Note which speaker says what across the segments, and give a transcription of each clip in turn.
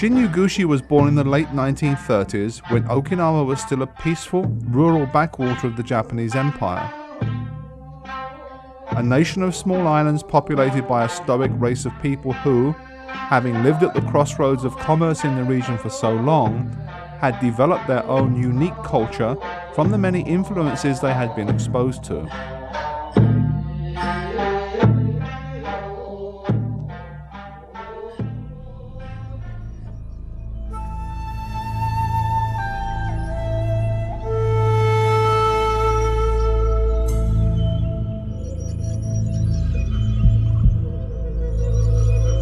Speaker 1: Shin-Uechi was born in the late 1930s when Okinawa was still a peaceful, rural backwater of the Japanese Empire. A nation of small islands populated by a stoic race of people who, having lived at the crossroads of commerce in the region for so long, had developed their own unique culture from the many influences they had been exposed to.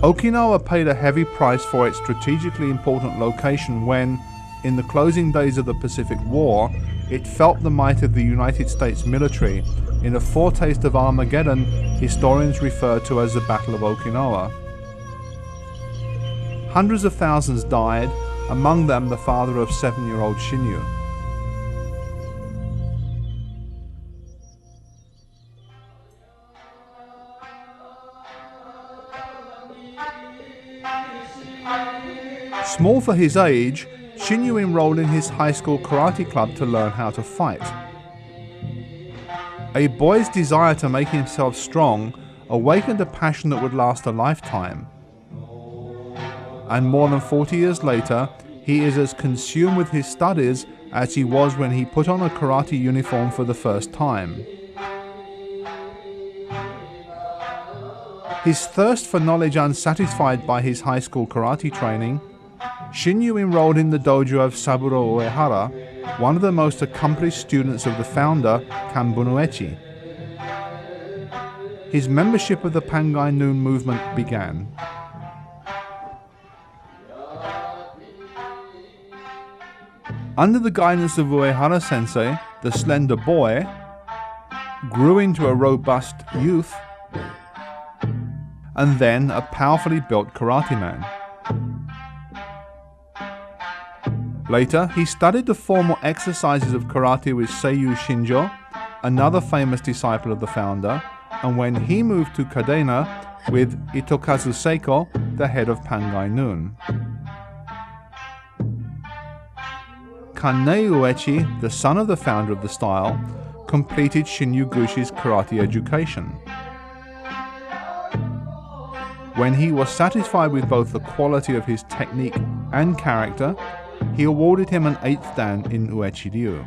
Speaker 1: Okinawa paid a heavy price for its strategically important location when, in the closing days of the Pacific War, it felt the might of the United States military in a foretaste of Armageddon historians refer to as the Battle of Okinawa. Hundreds of thousands died, among them the father of 7-year-old Shinyu. Small for his age, Shinyu enrolled in his high school karate club to learn how to fight. A boy's desire to make himself strong awakened a passion that would last a lifetime. And more than 40 years later, he is as consumed with his studies as he was when he put on a karate uniform for the first time. His thirst for knowledge unsatisfied by his high school karate training, Shinyu enrolled in the dojo of Saburo Uehara, one of the most accomplished students of the founder, Kanbun Uechi. His membership of the Pangai Noon movement began. Under the guidance of Uehara sensei, the slender boy grew into a robust youth and then a powerfully built karate man. Later, he studied the formal exercises of karate with Seiyu Shinjo, another famous disciple of the founder, and when he moved to Kadena with Itokazu Seiko, the head of Pangai Noon. Kannei Uechi, the son of the founder of the style, completed Shin-Uechi's karate education. When he was satisfied with both the quality of his technique and character, he awarded him an 8th dan in Uechi Ryu.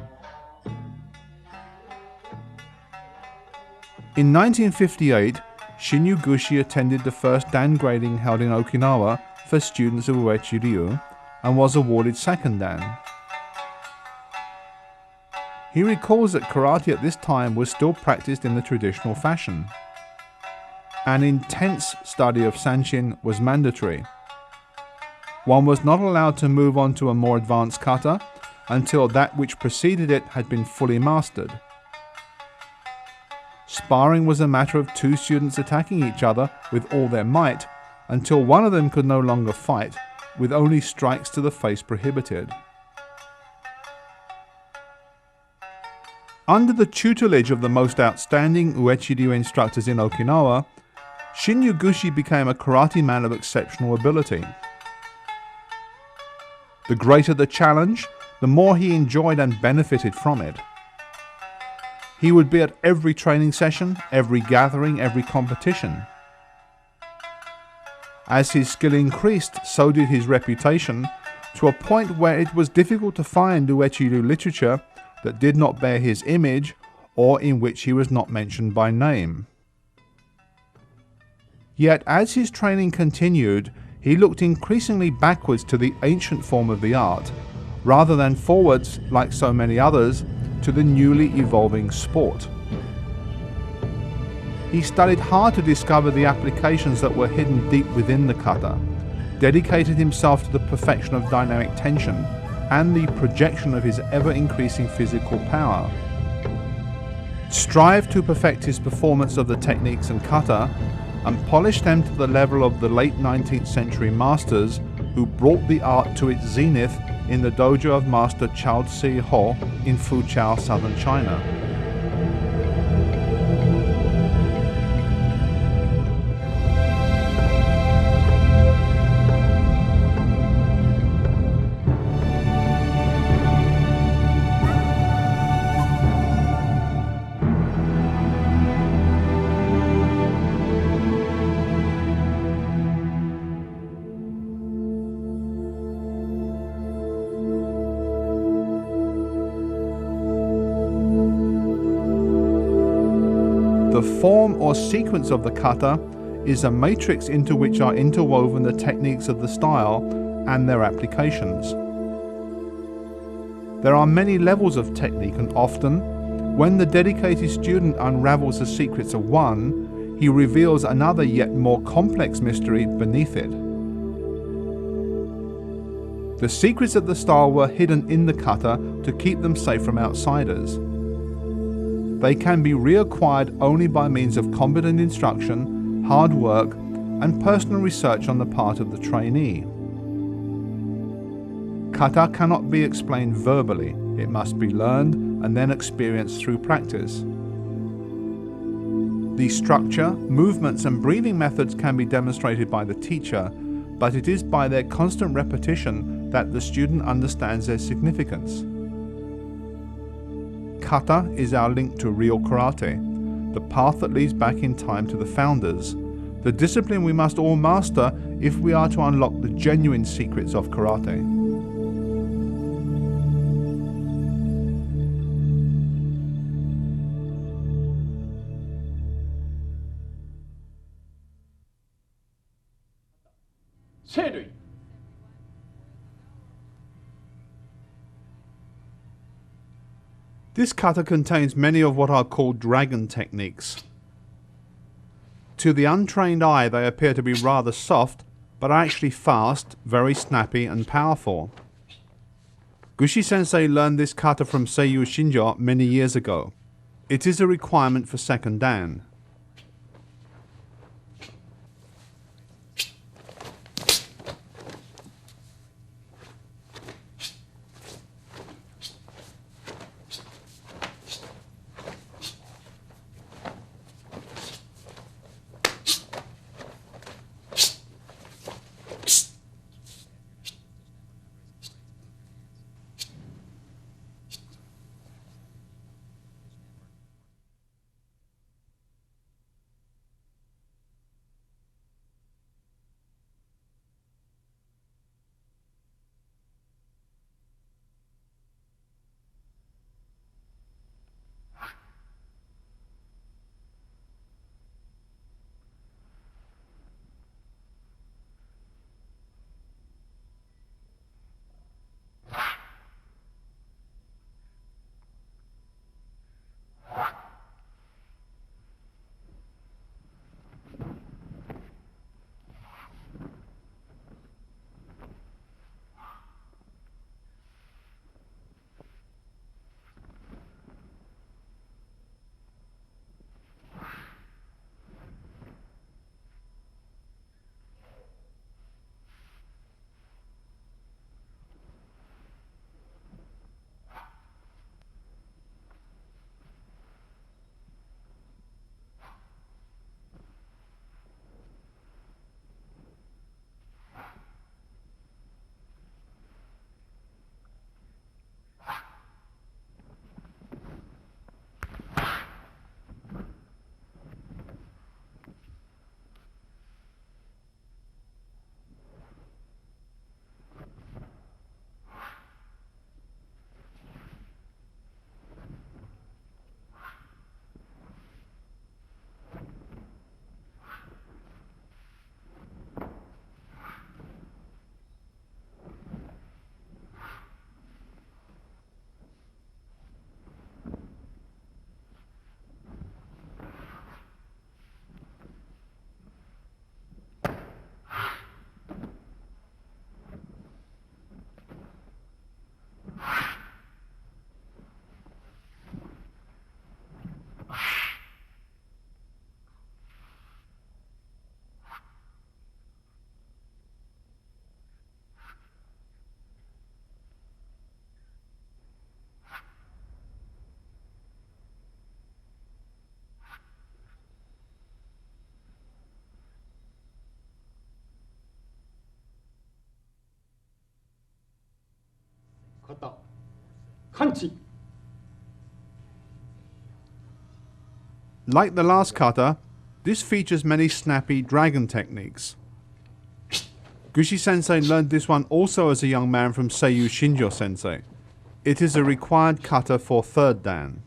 Speaker 1: In 1958, Shin-Uechi attended the first dan grading held in Okinawa for students of Uechi Ryu and was awarded 2nd dan. He recalls that karate at this time was still practiced in the traditional fashion. An intense study of Sanshin was mandatory. One was not allowed to move on to a more advanced kata until that which preceded it had been fully mastered. Sparring was a matter of two students attacking each other with all their might until one of them could no longer fight, with only strikes to the face prohibited. Under the tutelage of the most outstanding Uechi Ryu instructors in Okinawa, Shin-Uechi became a karate man of exceptional ability. The greater the challenge, the more he enjoyed and benefited from it. He would be at every training session, every gathering, every competition. As his skill increased, so did his reputation, to a point where it was difficult to find Uechi Ryu literature that did not bear his image or in which he was not mentioned by name. Yet as his training continued, he looked increasingly backwards to the ancient form of the art, rather than forwards, like so many others, to the newly evolving sport. He studied hard to discover the applications that were hidden deep within the kata, dedicated himself to the perfection of dynamic tension, and the projection of his ever-increasing physical power. Strive to perfect his performance of the techniques and kata, and polish them to the level of the late 19th century masters who brought the art to its zenith in the dojo of Master Chao Tse Ho in Fuchao, southern China. The form or sequence of the kata is a matrix into which are interwoven the techniques of the style and their applications. There are many levels of technique, and often, when the dedicated student unravels the secrets of one, he reveals another yet more complex mystery beneath it. The secrets of the style were hidden in the kata to keep them safe from outsiders. They can be reacquired only by means of competent instruction, hard work, and personal research on the part of the trainee. Kata cannot be explained verbally. It must be learned and then experienced through practice. The structure, movements, and breathing methods can be demonstrated by the teacher, but it is by their constant repetition that the student understands their significance. Kata is our link to real karate, the path that leads back in time to the founders, the discipline we must all master if we are to unlock the genuine secrets of karate. This kata contains many of what are called dragon techniques. To the untrained eye, they appear to be rather soft, but are actually fast, very snappy, and powerful. Gushi-sensei learned this kata from Seiyu Shinjo many years ago. It is a requirement for second dan.
Speaker 2: 型完治
Speaker 1: Like the last kata, this features many snappy dragon techniques. Gushi Sensei learned this one also as a young man from Seiyu Shinjo Sensei. It is a required kata for 3rd dan.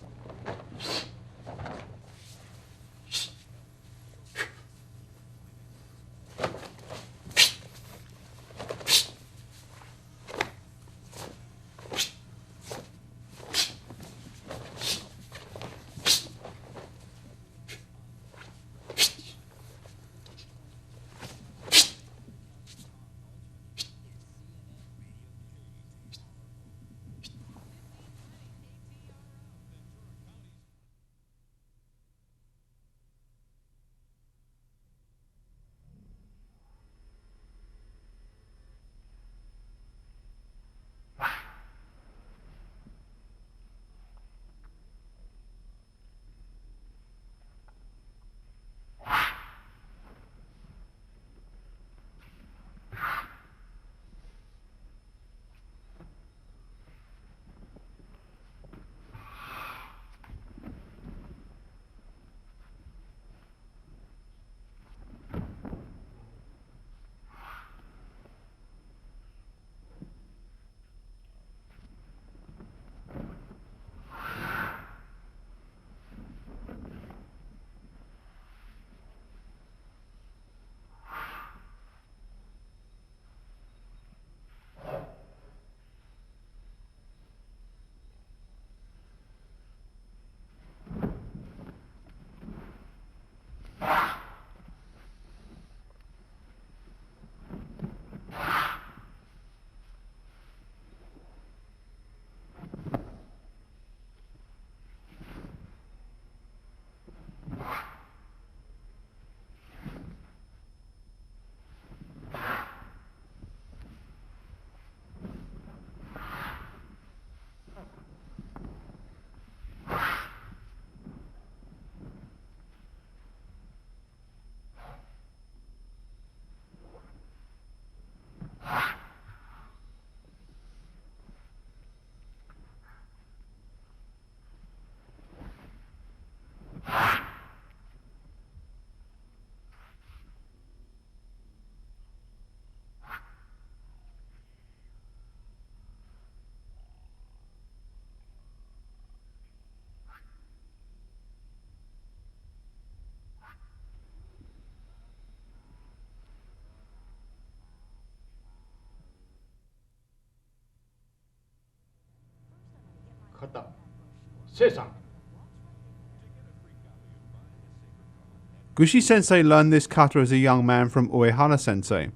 Speaker 1: Gushi Sensei learned this kata as a young man from Uehara Sensei.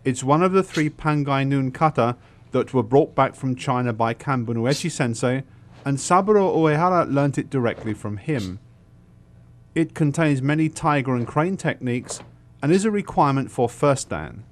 Speaker 1: It's one of the 3 Pangai noon kata that were brought back from China by Kanbun Uechi Sensei, and Saburo Uehara learnt it directly from him. It contains many tiger and crane techniques and is a requirement for 1st dan.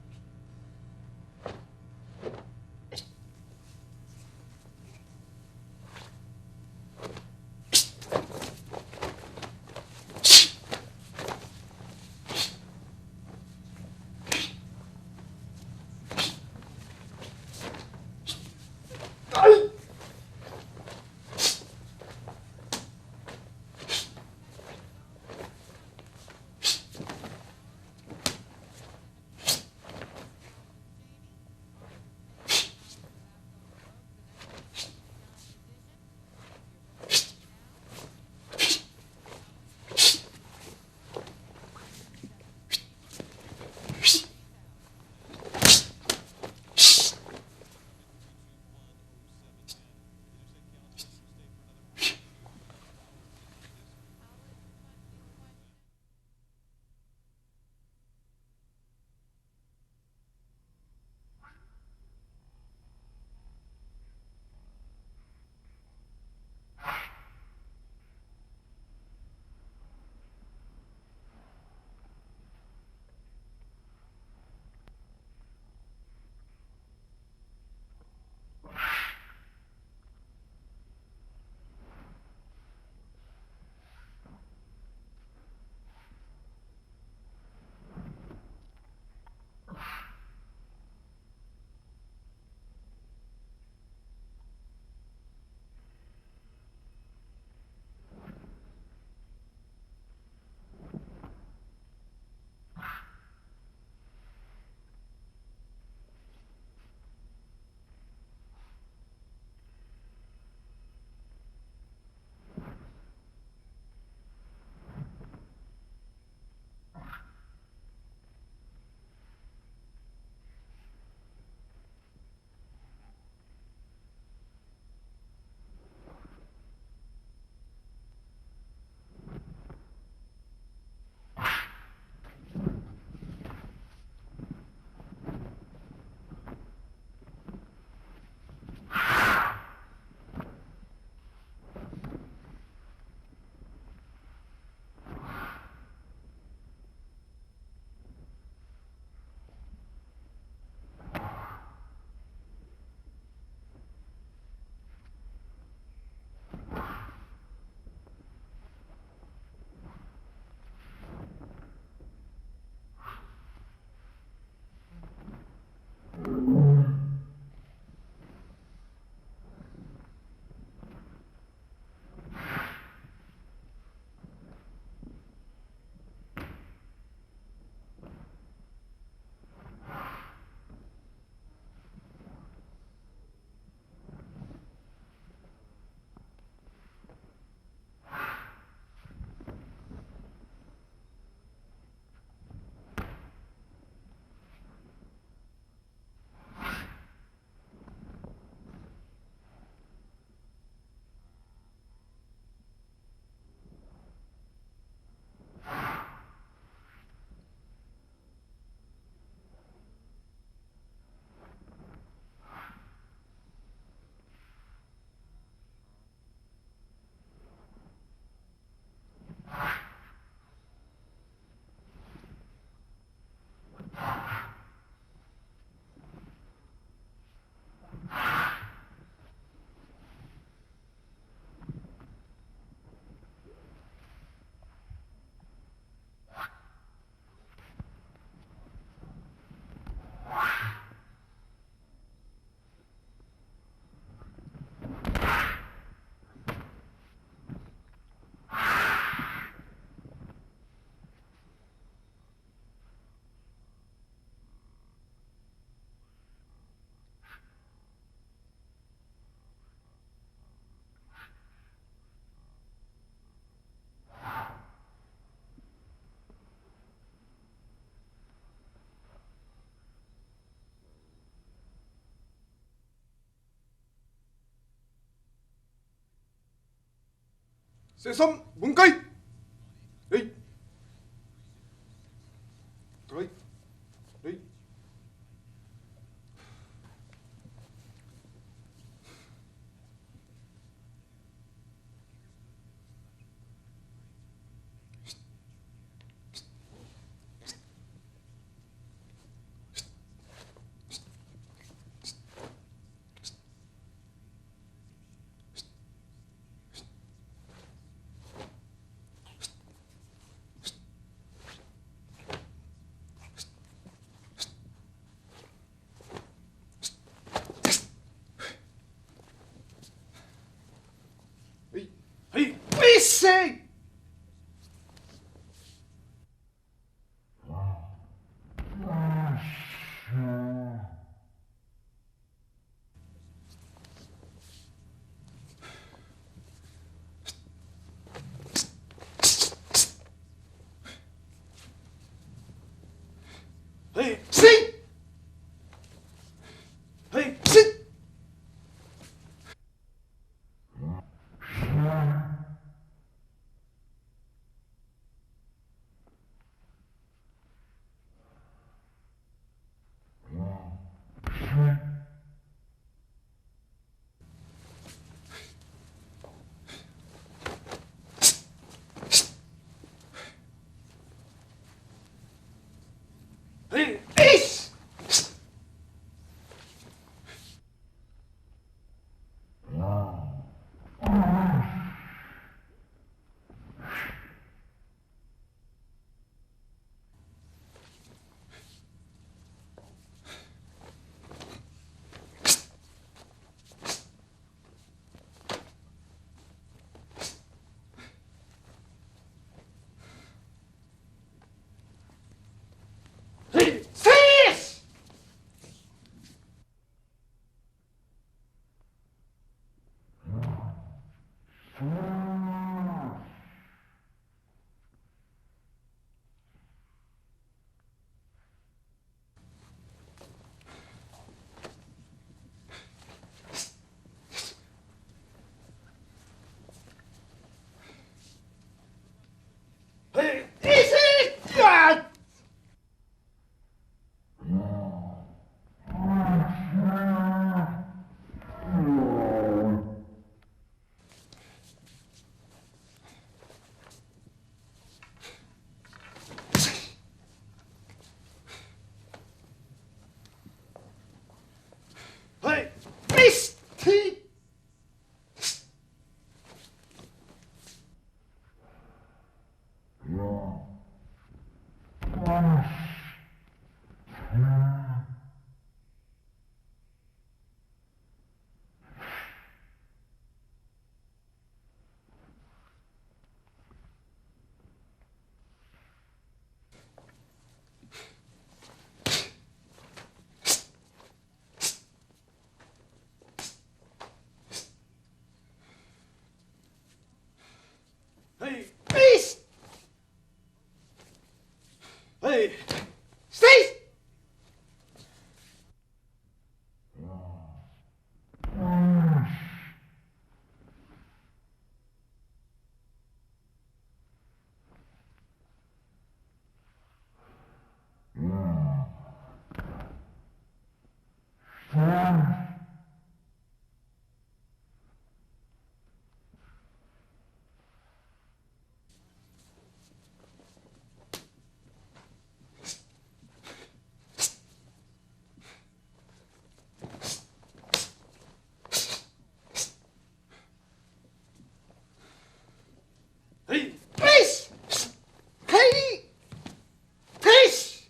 Speaker 2: 세삼 문가이. 에이. 에이. 에이. 에이. 에이. 에이씨. 에이. 씨. 에이. 씨. 에이. 에이씨. 에이. 세이씨. 에이. 이씨. 야. 에이. 에이씨. 티. 에이. 에이씨. 에이. 스테이씨. 에이. 에이씨. 헤이. 에이씨.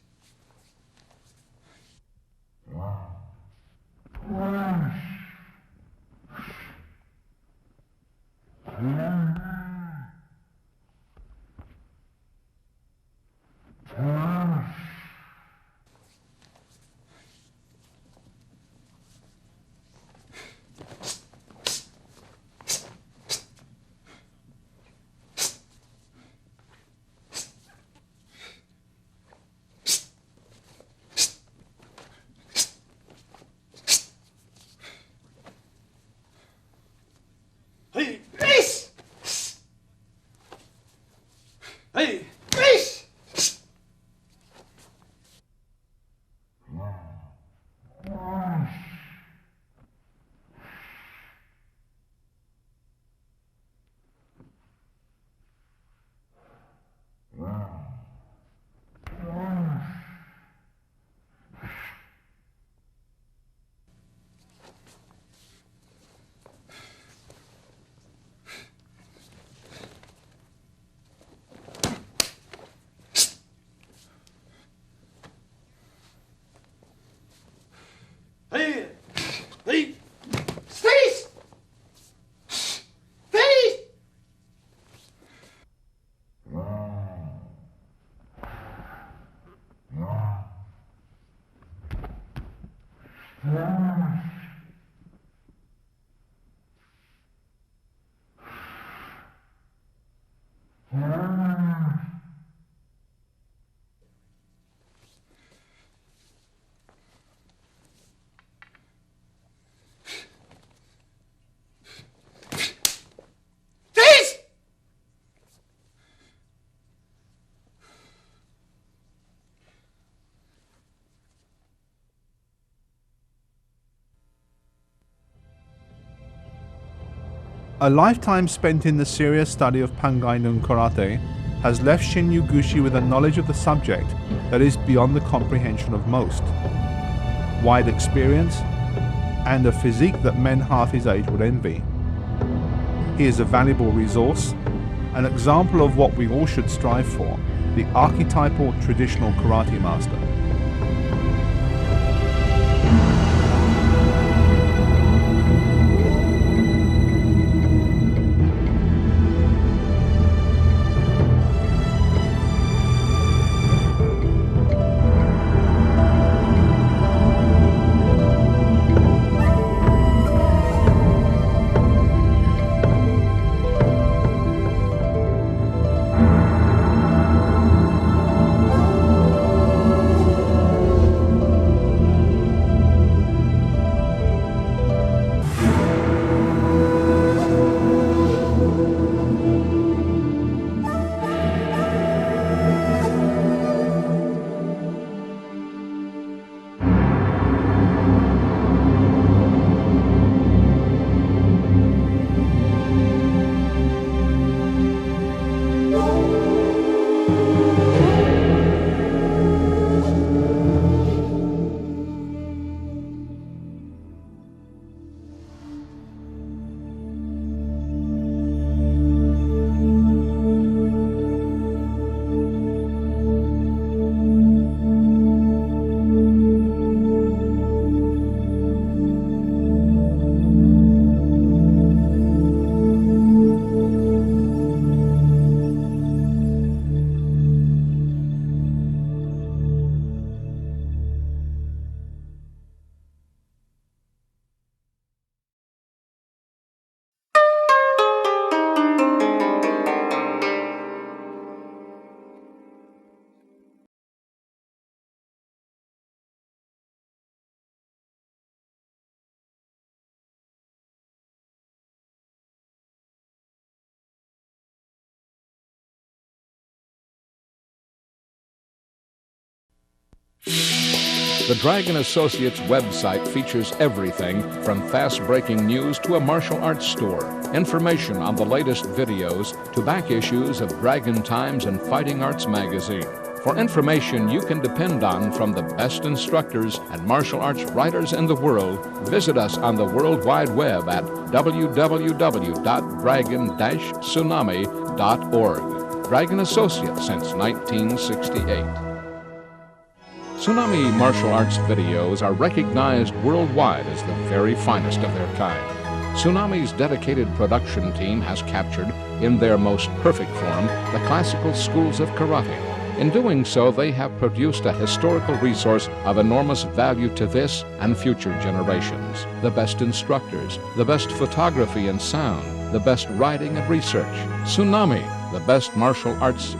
Speaker 2: Cease!
Speaker 1: A lifetime spent in the serious study of Pangai no karate has left Shin Yuguchi with a knowledge of the subject that is beyond the comprehension of most. Wide experience, and a physique that men half his age would envy. He is a valuable resource, an example of what we all should strive for, the archetypal traditional karate master.
Speaker 3: The Dragon Associates website features everything from fast-breaking news to a martial arts store, information on the latest videos to back issues of Dragon Times and Fighting Arts magazine. For information you can depend on from the best instructors and martial arts writers in the world, visit us on the World Wide Web at www.dragon-tsunami.org. Dragon Associates since 1968. Tsunami martial arts videos are recognized worldwide as the very finest of their kind. Tsunami's dedicated production team has captured, in their most perfect form, the classical schools of karate. In doing so, they have produced a historical resource of enormous value to this and future generations. The best instructors, the best photography and sound, the best writing and research. Tsunami, the best martial arts